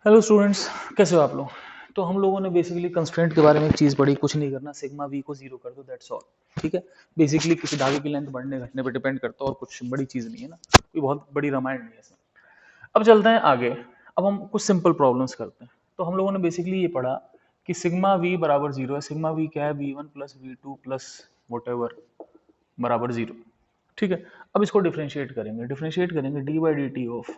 Hello students, कैसे हो आप लोग। तो हम लोगों ने बेसिकली कंस्ट्रेंट के बारे में एक चीज़ पढ़ी, कुछ नहीं करना, सिग्मा वी को जीरो कर दो, दैट्स ऑल। ठीक है। बेसिकली किसी धागे की लेंथ बढ़ने घटने पर डिपेंड करता है और कुछ बड़ी चीज़ नहीं है ना, कोई बहुत बड़ी रामायण नहीं है इसमें। अब चलते हैं आगे। अब हम कुछ सिंपल प्रॉब्लम्स करते हैं। तो हम लोगों ने बेसिकली ये पढ़ा कि सिग्मा वी बराबर जीरो है। सिग्मा वी क्या है, V one plus V two plus whatever बराबर जीरो। ठीक है। अब इसको डिफ्रेंशिएट करेंगे D by D T of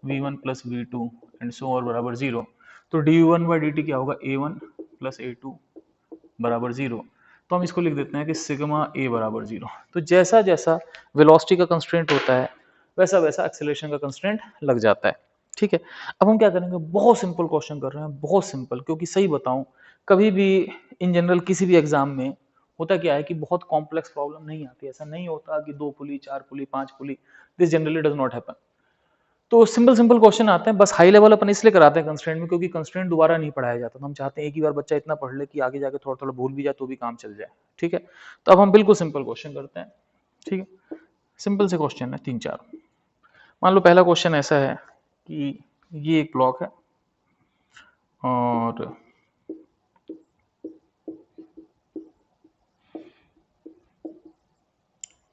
V one plus V two and so और बराबर जीरो। तो D one by D T क्या होगा, A one plus A two बराबर जीरो। तो हम इसको लिख देते हैं कि सिग्मा ए बराबर जीरो। तो जैसा जैसा वेलोसिटी का कंस्ट्रेंट होता है वैसा वैसा एक्सेलरेशन का कंस्ट्रेंट लग जाता है। ठीक है। अब हम क्या करेंगे, बहुत सिंपल क्वेश्चन कर रहे हैं, बहुत सिंपल। क्योंकि सही बताऊं, कभी भी इन जनरल किसी भी एग्जाम में होता क्या है कि बहुत कॉम्प्लेक्स प्रॉब्लम नहीं आती। ऐसा नहीं होता कि 2 pulley 4 pulley 5 pulley, this generally does not happen. तो सिंपल सिंपल क्वेश्चन आते हैं, बस हाई लेवल अपन इसलिए कराते हैं कंस्ट्रेंट में क्योंकि कंस्ट्रेंट दोबारा नहीं पढ़ाया जाता। तो हम चाहते हैं एक ही बार बच्चा इतना पढ़ ले कि आगे जाके थोड़ा थोड़ा भूल भी जाए तो भी काम चल जाए। ठीक है। तो अब हम बिल्कुल सिंपल क्वेश्चन करते हैं। ठीक है। सिंपल से क्वेश्चन है, 3 4। मान लो पहला क्वेश्चन ऐसा है कि ये एक ब्लॉक है और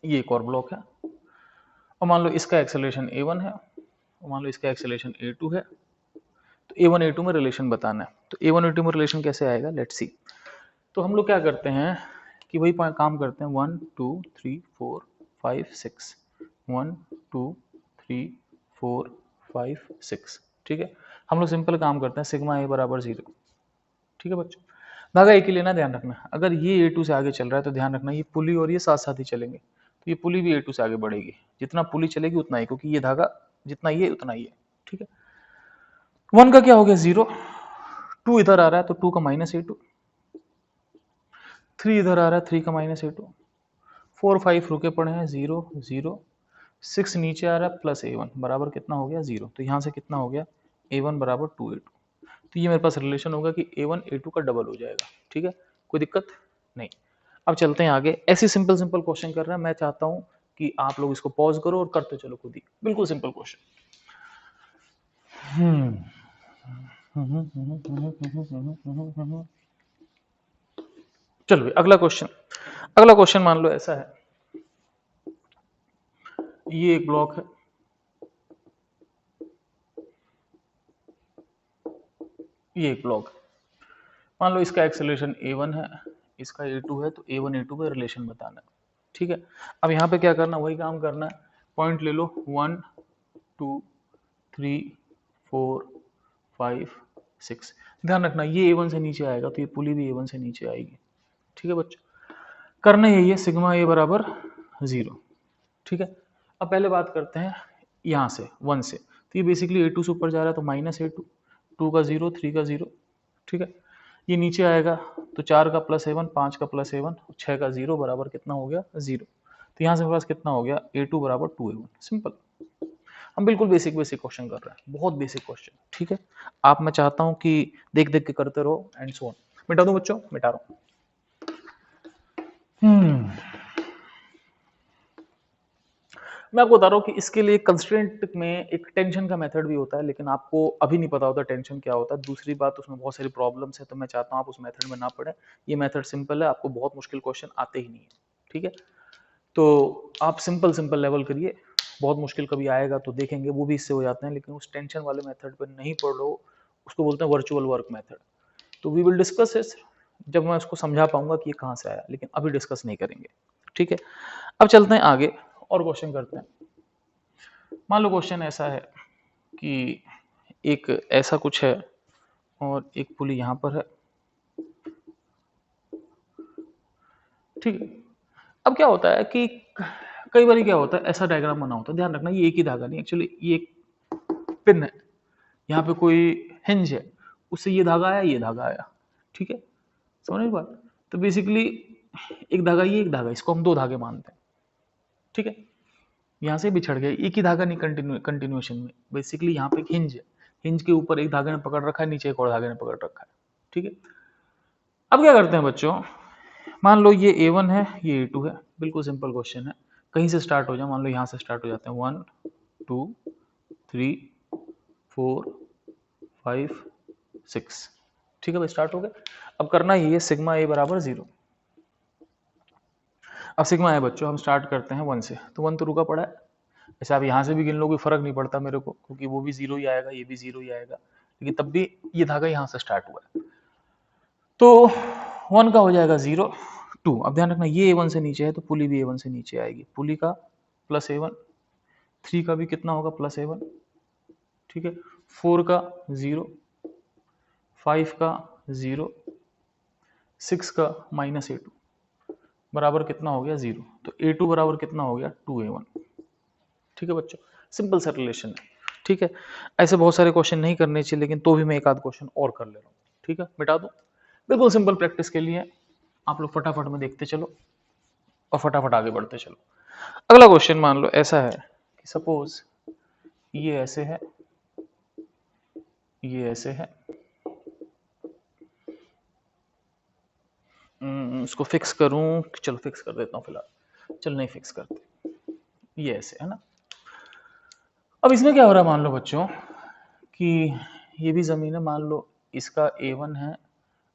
ये एक और ब्लॉक है, और मान लो इसका एक्सेलरेशन a1 है और मान लो इसका एक्सेलरेशन a2 है। तो a1 a2 में रिलेशन बताना है। तो a1 a2 में रिलेशन कैसे आएगा, लेट्स सी। तो हम लोग क्या करते हैं कि वही काम करते हैं, 1 2 3 4 5 6, 1 2 3 4 5 6। ठीक है। हम लोग सिंपल काम करते हैं, सिग्मा ए बराबर जीरो। ठीक है बच्चों, धागा एक ही लेना, ध्यान रखना। अगर ये ए टू से आगे चल रहा है तो ध्यान रखना ये पुली और ये साथ साथ ही चलेंगे, तो ये पुली भी ए टू से आगे बढ़ेगी। जितना पुली चलेगी उतना ही, क्योंकि ये धागा जितना ये उतना ही है। ठीक है। 1 का क्या हो गया, जीरो। 2 इधर आ रहा है तो 2 का माइनस ए टू। 3 इधर आ रहा है, 3 का माइनस ए टू। 4 5 रुके पड़े हैं, 0 0। 6 नीचे आ रहा है, प्लस ए वन बराबर कितना हो गया, 0। तो यहाँ से कितना हो गया, ए वन बराबर 2 ए टू। तो ये मेरे पास रिलेशन होगा कि ए वन ए टू का डबल हो जाएगा। ठीक है। कोई दिक्कत नहीं। अब चलते हैं आगे। ऐसे सिंपल सिंपल क्वेश्चन कर रहे हैं, मैं चाहता हूँ कि आप लोग इसको पॉज करो और करते चलो खुद ही, बिल्कुल सिंपल क्वेश्चन। चलो अगला क्वेश्चन। अगला क्वेश्चन मान लो ऐसा है, ये एक ब्लॉक है, ये एक ब्लॉक है। मान लो इसका एक्सेलरेशन a1 है, इसका a2 है। तो a1 a2 का रिलेशन बताना है। ठीक है। अब यहाँ पे क्या करना, वही काम करना है। पॉइंट ले लो, 1 2 3 4 5 6। ध्यान रखना ये a1 से नीचे आएगा तो ये पुली भी a1 से नीचे आएगी। ठीक है बच्चों, करना यही है, सिग्मा ए बराबर जीरो। ठीक है। अब पहले बात करते हैं यहाँ से 1 से। तो ये बेसिकली ए टू से ऊपर जा रहा है तो माइनस ए टू, 2 का 0 3 का 0। ठीक है। ये नीचे आएगा तो 4 का प्लस ए वन, 5 का प्लस ए वन, 6 का 0 बराबर कितना हो गया, 0। तो यहाँ से मेरे पास कितना हो गया, ए टू बराबर 2 ए वन। सिंपल। हम बिल्कुल बेसिक बेसिक क्वेश्चन कर रहे हैं, बहुत बेसिक क्वेश्चन। ठीक है। आप, मैं चाहता हूँ कि देख देख के करते रहो एंड सो ऑन। मिटा दो बच्चों, मिटा रहा हूँ। मैं आपको बता रहा हूँ कि इसके लिए कंस्ट्रेंट में एक टेंशन का मेथड भी होता है, लेकिन आपको अभी नहीं पता होता टेंशन क्या होता है। दूसरी बात, उसमें बहुत सारी प्रॉब्लम्स है, तो मैं चाहता हूँ आप उस मेथड में ना पढ़ें। ये मेथड सिंपल है, आपको बहुत मुश्किल क्वेश्चन आते ही नहीं है। ठीक है। तो आप सिंपल सिंपल लेवल करिए, बहुत मुश्किल कभी आएगा तो देखेंगे, वो भी इससे हो जाते हैं। लेकिन उस टेंशन वाले मेथड पर नहीं पढ़ो, उसको बोलते हैं वर्चुअल वर्क मेथड। तो वी विल डिस्कस इस, जब मैं उसको समझा पाऊंगा कि ये कहाँ से आया, लेकिन अभी डिस्कस नहीं करेंगे। ठीक है। अब चलते हैं आगे और क्वेश्चन करते हैं। मान लो क्वेश्चन ऐसा है कि एक ऐसा कुछ है और एक पुली यहां पर है। ठीक है। अब क्या होता है कि कई बार क्या होता है, ऐसा डायग्राम बना होता है, ध्यान रखना ये एक ही धागा नहीं, एक्चुअली ये एक पिन है, यहाँ पे कोई हिंज है, उससे ये धागा आया, ये धागा आया। ठीक है। समझ में बात। तो बेसिकली एक धागा ये, एक धागा, इसको हम दो धागे मानते हैं। ठीक है। यहाँ से बिछड़ गया, एक ही धागा नहीं, कंटिन्यूएशन में। बेसिकली यहाँ पे एक हिंज है, हिंज के ऊपर एक धागे ने पकड़ रखा है, नीचे एक और धागे ने पकड़ रखा है। ठीक है। अब क्या करते हैं बच्चों, मान लो ये A1 है, ये A2 है। बिल्कुल सिंपल क्वेश्चन है, कहीं से स्टार्ट हो जाए। मान लो यहाँ से स्टार्ट हो जाते हैं, 1 2 3 4 5 6। ठीक है भाई, स्टार्ट हो गए। अब करना ये है सिग्मा ए बराबर 0। अब सिग्मा ए बच्चों हम स्टार्ट करते हैं 1 से, तो 1 तो रुका पड़ा है। ऐसे आप यहाँ से भी गिन लो, कोई फर्क नहीं पड़ता मेरे को, क्योंकि वो भी 0 ही आएगा, ये भी 0 ही आएगा, लेकिन तब भी ये धागा यहाँ से स्टार्ट हुआ है। तो 1 का हो जाएगा 0 2। अब ध्यान रखना ये A1 से नीचे है तो पुली भी A1 से नीचे आएगी, पुली का प्लस A1, 3 का भी कितना होगा प्लस A1, ठीक है, 4 का 0, 5 का 0, 6 का माइनस A2 बराबर कितना हो गया 0। तो A2 बराबर कितना हो गया 2A1। ठीक है बच्चों, सिंपल सा रिलेशन है। ठीक है, ऐसे बहुत सारे क्वेश्चन नहीं करने चाहिए, लेकिन तो भी मैं एक आध क्वेश्चन और कर ले रहा हूँ। ठीक है, मिटा दूं, बिल्कुल सिंपल प्रैक्टिस के लिए आप लोग फटाफट में देखते चलो और फटाफट आगे बढ़ते चलो। अगला क्वेश्चन मान लो ऐसा है कि सपोज ये ऐसे है, ये ऐसे है, इसको फिक्स करूं, चलो फिक्स कर देता हूं फिलहाल, चल नहीं फिक्स करते, ये ऐसे है ना। अब इसमें क्या हो रहा है, मान लो बच्चों कि ये भी जमीन है, मान लो इसका A1 है,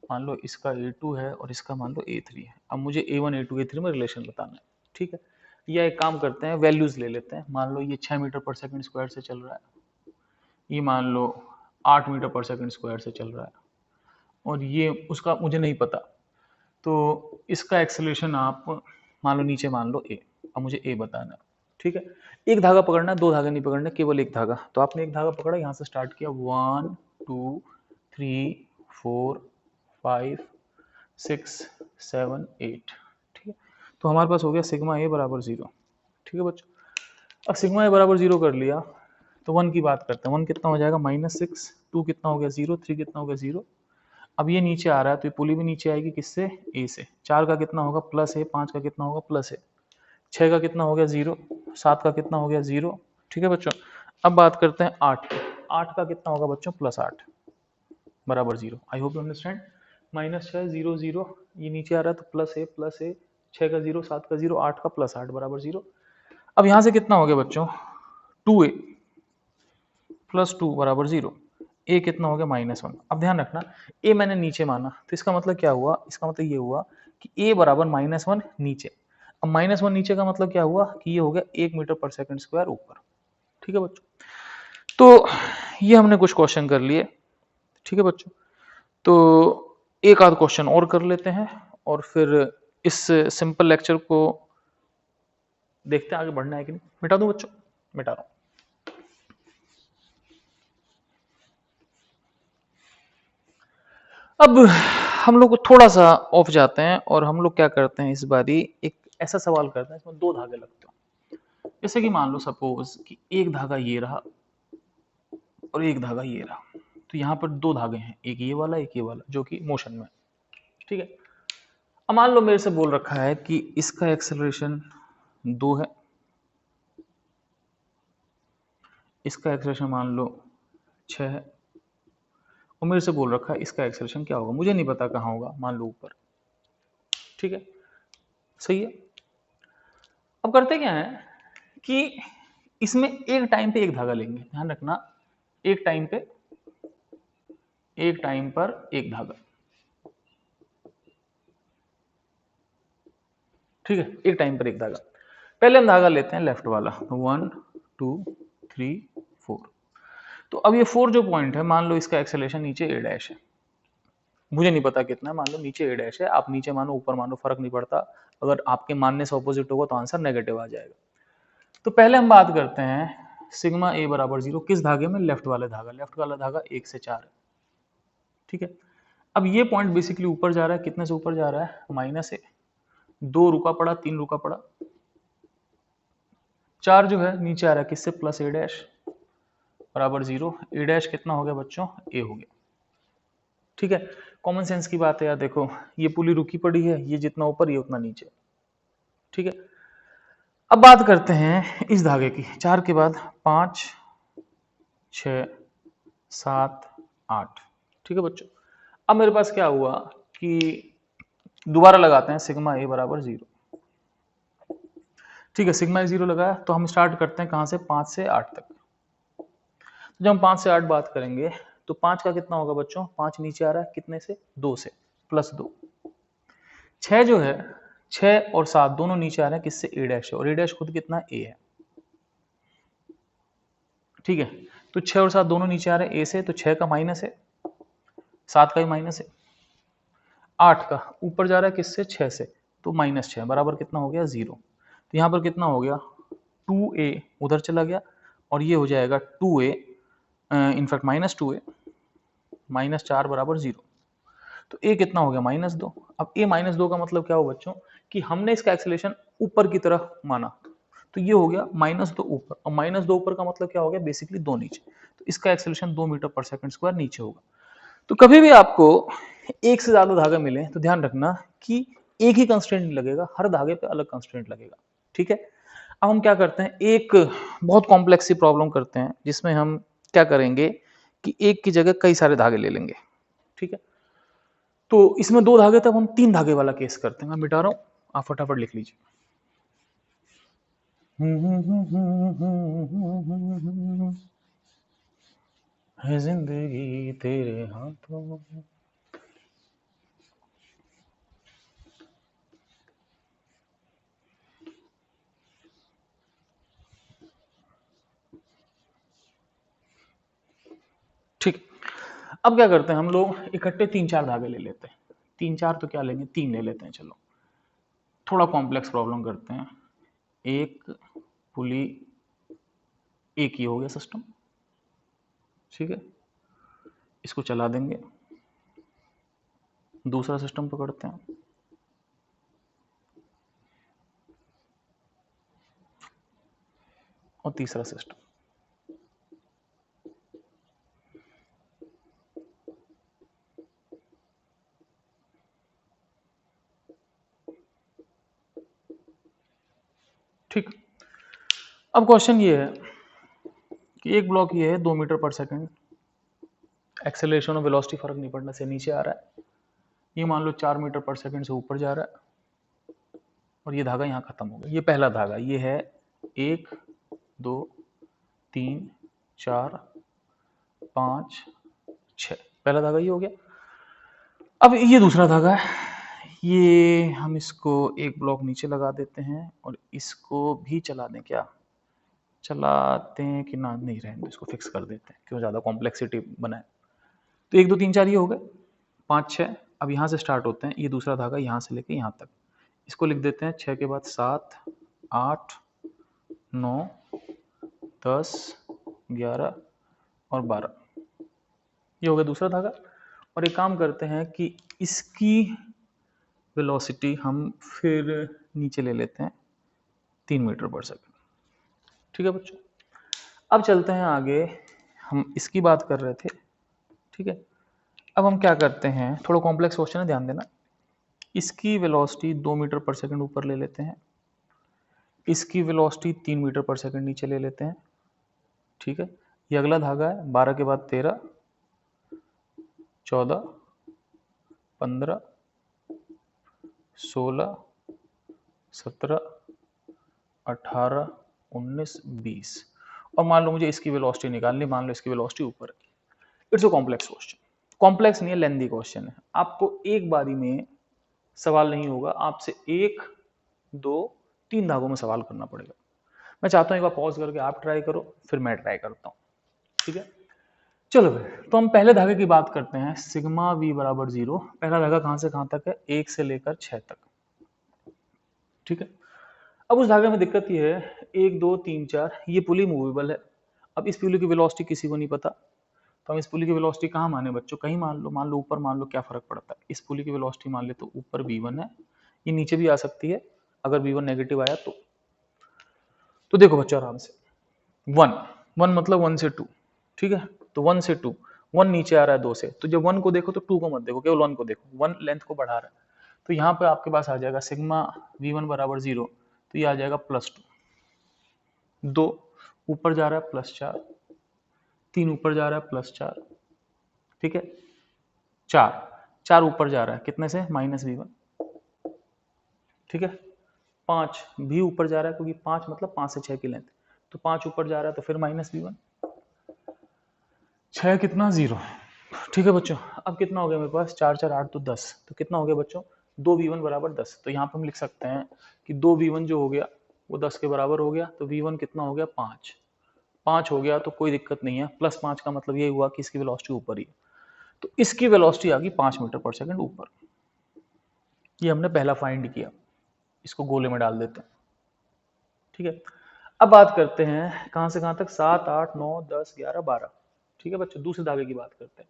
मान लो इसका A2 है और इसका मान लो A3 है। अब मुझे A1 A2 A3 में रिलेशन बताना है। ठीक है, या एक काम करते हैं, वैल्यूज ले लेते हैं। मान लो ये 6 मीटर पर सेकंड स्क्वायर से चल रहा है, ये मान लो 8 मीटर पर सेकंड स्क्वायर से चल रहा है, और ये उसका मुझे नहीं पता, तो इसका एक्सेलरेशन आप मान लो नीचे मान लो A। अब मुझे A बताना है। ठीक है, एक धागा पकड़ना है, दो धागे नहीं पकड़ने, केवल एक धागा। तो आपने एक धागा पकड़ा, यहाँ से स्टार्ट किया, 1 2 3 4 5 6 7 8। ठीक है, तो हमारे पास हो गया सिग्मा ए बराबर 0। ठीक है बच्चों, अब सिग्मा ए बराबर 0 कर लिया, तो 1 की बात करते हैं। 1 कितना हो जाएगा -6, 2 कितना हो गया 0, 3 कितना हो गया 0। अब ये नीचे आ रहा है तो ये पुली भी नीचे आएगी, किससे, ए से। 4 का कितना होगा प्लस ए, 5 का कितना होगा प्लस ए, 6 का कितना हो गया 0, 7 का कितना हो गया 0। ठीक है बच्चों, अब बात करते हैं 8। 8 का कितना होगा बच्चों +8 बराबर 0। I hope you understand. -6 0 0, ये नीचे आ रहा है तो प्लस ए, 6 का 0, 7 का 0, 8 का +8 बराबर 0। अब यहां से कितना हो गया बच्चों 2a + 2 बराबर 0। ए कितना हो गया -1। अब ध्यान रखना ए मैंने नीचे माना, तो इसका मतलब क्या हुआ, इसका मतलब ये हुआ कि ए बराबर -1 नीचे। अब -1 नीचे का मतलब क्या हुआ कि ये हो गया 1 मीटर पर सेकंड स्क्वायर ऊपर। ठीक है बच्चों, तो ये हमने कुछ क्वेश्चन कर लिए। ठीक है बच्चों, तो एक आध क्वेश्चन और कर लेते हैं और फिर इस सिंपल लेक्चर को देखते हैं आगे बढ़ना है कि नहीं। मिटा दूं बच्चों, मिटा रहा हूं। अब हम लोग थोड़ा सा ऑफ जाते हैं और हम लोग क्या करते हैं, इस बारी एक ऐसा सवाल करते हैं इसमें 2 धागे लगते हो। जैसे कि मान लो सपोज कि एक धागा ये रहा और एक धागा ये रहा, तो यहाँ पर 2 धागे हैं, एक ये वाला एक ये वाला, जो कि मोशन में। ठीक है, अब मान लो मेरे से बोल रखा है कि इसका एक्सेलरेशन 2 है, इसका एक्सेलरेशन मान लो 6 है, और मेरे से बोल रखा है इसका एक्सेलरेशन क्या होगा, मुझे नहीं पता कहाँ होगा, मान लो ऊपर। ठीक है, सही है। अब करते क्या है कि इसमें एक टाइम पे एक धागा लेंगे, ध्यान रखना, एक टाइम पे एक टाइम पर एक धागा। ठीक है, एक टाइम पर एक धागा। पहले हम धागा लेते हैं लेफ्ट वाला, 1 2 3 4। तो अब ये 4 जो पॉइंट है, मान लो इसका एक्सेलरेशन नीचे a डैश है, मुझे नहीं पता कितना है, मान लो नीचे a डैश है, आप नीचे मानो ऊपर मानो फर्क नहीं पड़ता, अगर आपके मानने से ऑपोजिट होगा तो आंसर नेगेटिव आ जाएगा। तो पहले हम बात करते हैं सिग्मा ए बराबर 0 किस धागे में, लेफ्ट वाले धागा। लेफ्ट वाला धागा 1 से 4 है। ठीक है, अब ये पॉइंट बेसिकली ऊपर जा रहा है, कितने से ऊपर जा रहा है -a। 2 रुका पड़ा, 3 रुका पड़ा, 4 जो है नीचे आ रहा है किससे, +a डैश बराबर 0। a डैश कितना हो गया बच्चों, a हो गया। ठीक है, कॉमन सेंस की बात है यार, देखो ये पुली रुकी पड़ी है, ये जितना ऊपर ये उतना नीचे। ठीक है, अब बात करते हैं इस धागे की। 4 के बाद 5 6 7 8। ठीक है बच्चों, अब मेरे पास क्या हुआ कि दोबारा लगाते हैं सिग्मा ए बराबर 0। ठीक है, सिग्मा ए 0 लगाया, तो हम स्टार्ट करते हैं कहां से, 5 से 8 तक। जब हम 5 से 8 बात करेंगे तो 5 का कितना होगा बच्चों, 5 नीचे आ रहा है कितने से, 2 से, +2। 6 जो है, 6 और 7 दोनों नीचे आ रहे हैं किससे, a डैश है, और a डैश खुद कितना a है, ठीक है। तो 6 और 7 दोनों नीचे आ रहे हैं a से, तो 6 का माइनस है, 7 का भी माइनस है, 8 का ऊपर जा रहा है किससे, 6 से, तो -6 बराबर कितना हो गया, 0। तो यहाँ पर कितना हो गया, 2a उधर चला गया, और ये हो जाएगा 2a, इनफैक्ट -2a, -4 बराबर 0। तो a कितना हो गया, -2। अब a -2 का मतलब क्या हो बच्चों, कि हमने इसका एक्सेलरेशन ऊपर की तरफ माना, तो ये हो गया -2 ऊपर, और -2 ऊपर का मतलब क्या हो गया, बेसिकली 2 नीचे। तो इसका एक्सेलरेशन 2 मीटर पर सेकंड स्क्वायर नीचे होगा। तो कभी भी आपको एक से ज्यादा धागे मिले तो ध्यान रखना कि एक ही कंस्ट्रेंट नहीं लगेगा, हर धागे पे अलग कंस्ट्रेंट लगेगा, ठीक है। अब हम क्या करते हैं, एक बहुत कॉम्प्लेक्स सी प्रॉब्लम करते हैं, जिसमें हम क्या करेंगे कि एक की जगह कई सारे धागे ले लेंगे, ठीक है। तो इसमें 2 धागे, तब हम 3 धागे वाला केस करते हैं। मैं मिटा रहा हूं, आप फटाफट लिख लीजिए। है जिंदगी तेरे हाथों में। ठीक, अब क्या करते हैं हम लोग, इकट्ठे 3-4 धागे ले लेते हैं। 3-4 तो क्या लेंगे, 3 ले लेते हैं। चलो थोड़ा कॉम्प्लेक्स प्रॉब्लम करते हैं। एक पुली, एक ही हो गया सिस्टम, ठीक है, इसको चला देंगे। दूसरा सिस्टम पकड़ते हैं, और तीसरा सिस्टम। ठीक, अब क्वेश्चन ये है कि एक ब्लॉक ये है 2 मीटर पर सेकंड, एक्सेलरेशन और वेलोसिटी फर्क नहीं पड़ने से नीचे आ रहा है। ये मान लो 4 मीटर पर सेकंड से ऊपर जा रहा है, और ये धागा यहाँ खत्म हो गया। ये पहला धागा, ये है 1 2 3 4 5 6, पहला धागा ये हो गया। अब ये दूसरा धागा है, ये हम इसको एक ब्लॉक नीचे लगा देते हैं, और इसको भी चला दें, क्या चलाते हैं कि ना, नहीं रहने दो, इसको फिक्स कर देते हैं, क्यों ज़्यादा कॉम्प्लेक्सिटी बनाए। तो 1 2 3 4 ये हो गए, 5 6। अब यहाँ से स्टार्ट होते हैं, ये दूसरा धागा यहाँ से लेके यहाँ तक, इसको लिख देते हैं 6 के बाद 7 8 9 10 11 और 12, ये हो गया दूसरा धागा। और एक काम करते हैं कि इसकी वेलोसिटी हम फिर नीचे ले लेते हैं 3 मीटर पर सेकंड, ठीक है बच्चों। अब चलते हैं आगे, हम इसकी बात कर रहे थे, ठीक है। अब हम क्या करते हैं, थोड़ा कॉम्प्लेक्स क्वेश्चन है, ध्यान देना। इसकी वेलोसिटी 2 मीटर पर सेकंड ऊपर ले लेते हैं, इसकी वेलोसिटी 3 मीटर पर सेकंड नीचे ले लेते हैं, ठीक है। ये अगला धागा है, 12 के बाद 13 14 15 16 17 18 19 20, और मान लो मुझे इसकी वेलोसिटी निकालनी, मान लो इसकी वेलोसिटी ऊपर है। It's a complex question, complex नहीं है, लेंदी क्वेश्चन है। आपको एक बारी में सवाल नहीं होगा, आपसे 1 2 3 धागों में सवाल करना पड़ेगा। मैं चाहता हूं एक बार पॉज करके आप ट्राई करो, फिर मैं ट्राई करता हूं, ठीक है। चलो फिर तो हम पहले धागे की बात करते हैं, सिग्मा वी बराबर 0। पहला धागा कहां से कहां तक है, 1 से लेकर 6 तक, ठीक है। अब उस धागे में दिक्कत ये है, 1 2 3 4, ये पुली मूवेबल है। अब इस पुली की वेलोसिटी किसी को नहीं पता, तो हम इस पुली की वेलोसिटी कहाँ माने बच्चों, कहीं मान लो ऊपर मान लो, क्या फर्क पड़ता है। इस पुली की वेलोसिटी मान ले तो ऊपर v1 है, ये नीचे भी आ सकती है अगर v1 नेगेटिव आया तो देखो बच्चों आराम से, 1 1 मतलब 1 से 2, ठीक है। तो 1 से 2, 1 नीचे आ रहा है 2 से, तो जब 1 को देखो तो 2 को मत देखो, केवल 1 को देखो, 1 लेंथ को बढ़ा रहा है। तो यहाँ पे आपके पास आ जाएगा सिग्मा v1 बराबर 0, तो ये आ जाएगा +2। 2 ऊपर जा रहा है +4, 3 ऊपर जा रहा है +4, ठीक है। 4 4 ऊपर जा रहा है कितने से, -v1, ठीक है। 5 भी ऊपर जा रहा है, क्योंकि 5 मतलब 5 से 6 की लेंथ, तो 5 ऊपर जा रहा है तो फिर -v1। 6 कितना 0। ठीक है बच्चों, अब कितना हो गया मेरे पास, 4 4 8 तो 10, तो कितना हो गया बच्चों, 2v1 बराबर 10। तो यहाँ पर हम लिख सकते हैं कि 2v1 जो हो गया वो 10 के बराबर हो गया, तो v1 कितना हो गया 5। 5 हो गया तो कोई दिक्कत नहीं है, +5 का मतलब ये हुआ कि इसकी वेलोसिटी ऊपर ही है, तो इसकी वेलोसिटी आ गई 5 मीटर पर सेकंड ऊपर। ये हमने पहला फाइंड किया, इसको गोले में डाल देते हैं। ठीक है, अब बात करते हैं कहां से कहां तक, 7 8 9 10 11 12। ठीक है बच्चों, दूसरे धागे की बात करते हैं।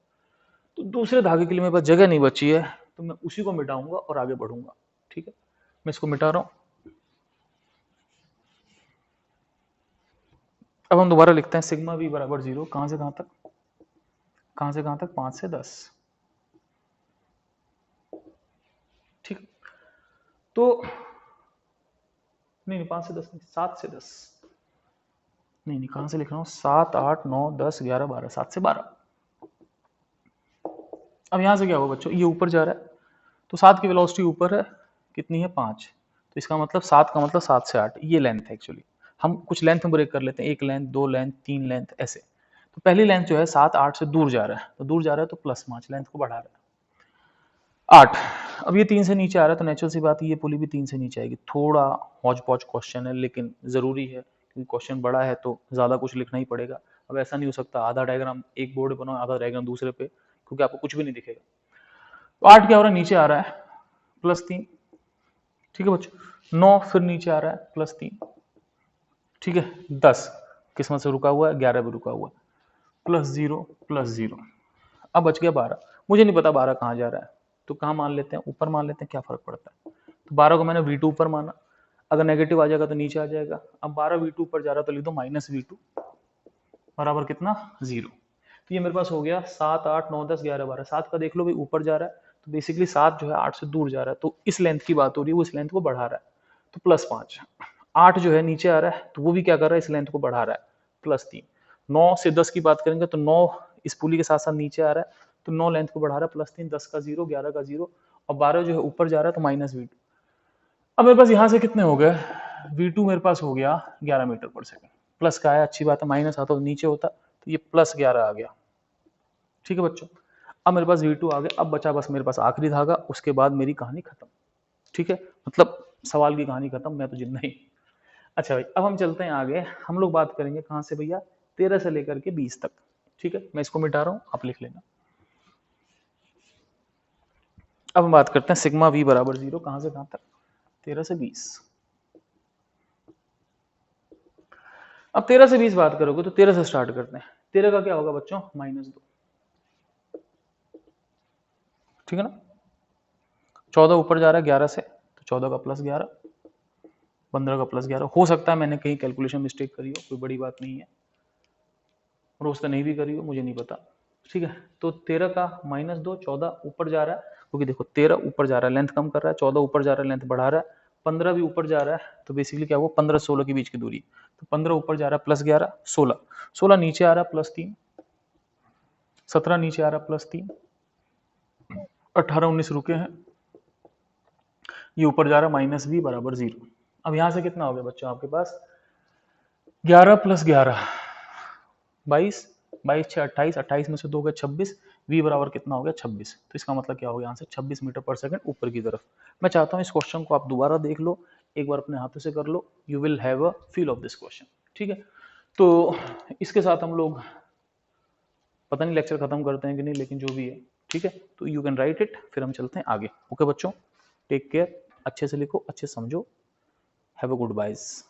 तो दूसरे धागे के लिए मेरे पास जगह नहीं बची है, तो मैं उसी को मिटाऊंगा और आगे बढ़ूंगा। ठीक है, मैं इसको मिटा रहा हूं। अब हम दोबारा लिखते हैं सिग्मा v बराबर 0, कहां से कहां तक, कहां से कहां तक, 5 से 10। ठीक, तो नहीं 5 से 10 नहीं, 7 से 10, नहीं कहां से लिख रहा हूं, 7 8 9 10 11 12, 7 से 12। अब यहां से क्या होगा बच्चों, ये ऊपर जा रहा है, तो 7 की वेलोसिटी ऊपर है, कितनी है 5, तो इसका मतलब 7 का मतलब 7 से 8, ये लेंथ है एक्चुअली। हम कुछ लेंथ में ब्रेक कर लेते हैं, एक लेंथ, दो लेंथ, तीन लेंथ, ऐसे। तो पहली लेंथ जो है 7 8 से दूर जा रहा है, तो दूर जा रहा है तो +5 लेंथ को बढ़ा रहा है 8। अब ये 3 से नीचे आ रहा है, तो नेचुरल सी बात है ये पुली भी 3 से नीचे आएगी। थोड़ा हौच पौच क्वेश्चन है लेकिन जरूरी है, क्योंकि क्वेश्चन बड़ा है तो ज्यादा कुछ लिखना ही पड़ेगा। अब ऐसा नहीं हो सकता आधा डायग्राम एक बोर्ड बनाओ आधा डायग्राम दूसरे पे, क्योंकि आपको कुछ भी नहीं दिखेगा। तो 8 क्या हो रहा है, नीचे आ रहा है +3। ठीक है बच्चों, 9 फिर नीचे आ रहा है +3। ठीक है, 10 किस्मत से रुका हुआ है, 11 भी रुका हुआ है, +0 +0। अब बच गया 12। मुझे नहीं पता 12 कहाँ जा रहा है, तो कहाँ मान लेते हैं, ऊपर मान लेते हैं, क्या फर्क पड़ता है। तो 12 को मैंने V2 ऊपर माना, अगर नेगेटिव आ जाएगा तो नीचे आ जाएगा। अब 12 V2 ऊपर जा रहा है तो लिख दो -V2 बराबर कितना 0। तो ये मेरे पास हो गया 7 8 9 10 11 12। 7 का देख लो भाई ऊपर जा रहा है, तो बेसिकली 7 जो है 8 से दूर जा रहा है, तो इस लेंथ की बात हो रही है, वो इस लेंथ को बढ़ा रहा है, तो +5। 8 जो है नीचे आ रहा है, तो वो भी क्या कर रहा है, इस लेंथ को बढ़ा रहा है, +3। 9 से 10 की बात करेंगे तो 9 इस पुली के साथ साथ नीचे आ रहा है, तो 9 लेंथ को बढ़ा रहा है, +3, 10 का 0, 11 का 0, और 12 जो है ऊपर जा रहा है, तो -V2। अब मेरे पास यहाँ से कितने हो गए, V2 मेरे पास हो गया 11 मीटर पर सेकंड। प्लस का है, अच्छी बात है, माइनस आता तो नीचे होता, तो ये +11 आ गया। ठीक है बच्चों, अब मेरे पास V2 आ गया। अब बचा बस मेरे पास आखिरी धागा, उसके बाद मेरी कहानी खत्म। ठीक है, मतलब सवाल की कहानी खत्म, मैं तो जिंदा ही। अच्छा भाई, अब हम चलते हैं आगे, हम लोग बात करेंगे कहाँ से भैया, 13 से लेकर के 20 तक। ठीक है, मैं इसको मिटा रहा हूँ, आप लिख लेना। अब हम बात करते हैं सिग्मा v बराबर 0, कहाँ से कहाँ तक, 13 से 20। अब 13 से 20 बात करोगे तो 13 से स्टार्ट करते हैं। 13 का क्या होगा बच्चों, -2। ठीक है ना, 14 ऊपर जा रहा है 11 से, तो 14 का +11, 15 का +11। हो सकता है मैंने कहीं कैलकुलेशन मिस्टेक करी हो, कोई बड़ी बात नहीं है, और उसका नहीं भी करी हो, मुझे नहीं पता। ठीक है, तो 13 का -2, 14 ऊपर जा रहा है, क्योंकि देखो 13 ऊपर जा रहा है, लेंथ कम कर रहा है, 14 ऊपर जा रहा है, लेंथ बढ़ा रहा है, 15 भी ऊपर जा रहा है, तो बेसिकली क्या हुआ, 15 16 के बीच की दूरी, तो 15 ऊपर जा रहा है +11, 16 16 नीचे आ रहा है +3, 17 नीचे आ रहा है +3, 18 19 रुके हैं, ये ऊपर जा रहा है -v बराबर 0। अब यहां से कितना हो गया बच्चों आपके पास, 11 + 11 22, 22 6 28, 28 में से 2 गए 26, v बराबर कितना हो गया 26। तो इसका मतलब क्या हो गया, यहाँ से 26 मीटर पर सेकंड ऊपर की तरफ। मैं चाहता हूँ इस क्वेश्चन को आप दोबारा देख लो, एक बार अपने हाथों से कर लो, you will have a feel of this question. ठीक है, तो इसके साथ हम लोग पता नहीं लेक्चर खत्म करते हैं कि नहीं, लेकिन जो भी है ठीक है, तो यू कैन राइट इट, फिर हम चलते हैं आगे। ओके बच्चों, टेक केयर, अच्छे से लिखो, अच्छे से समझो, हैव अ गुड बाइज।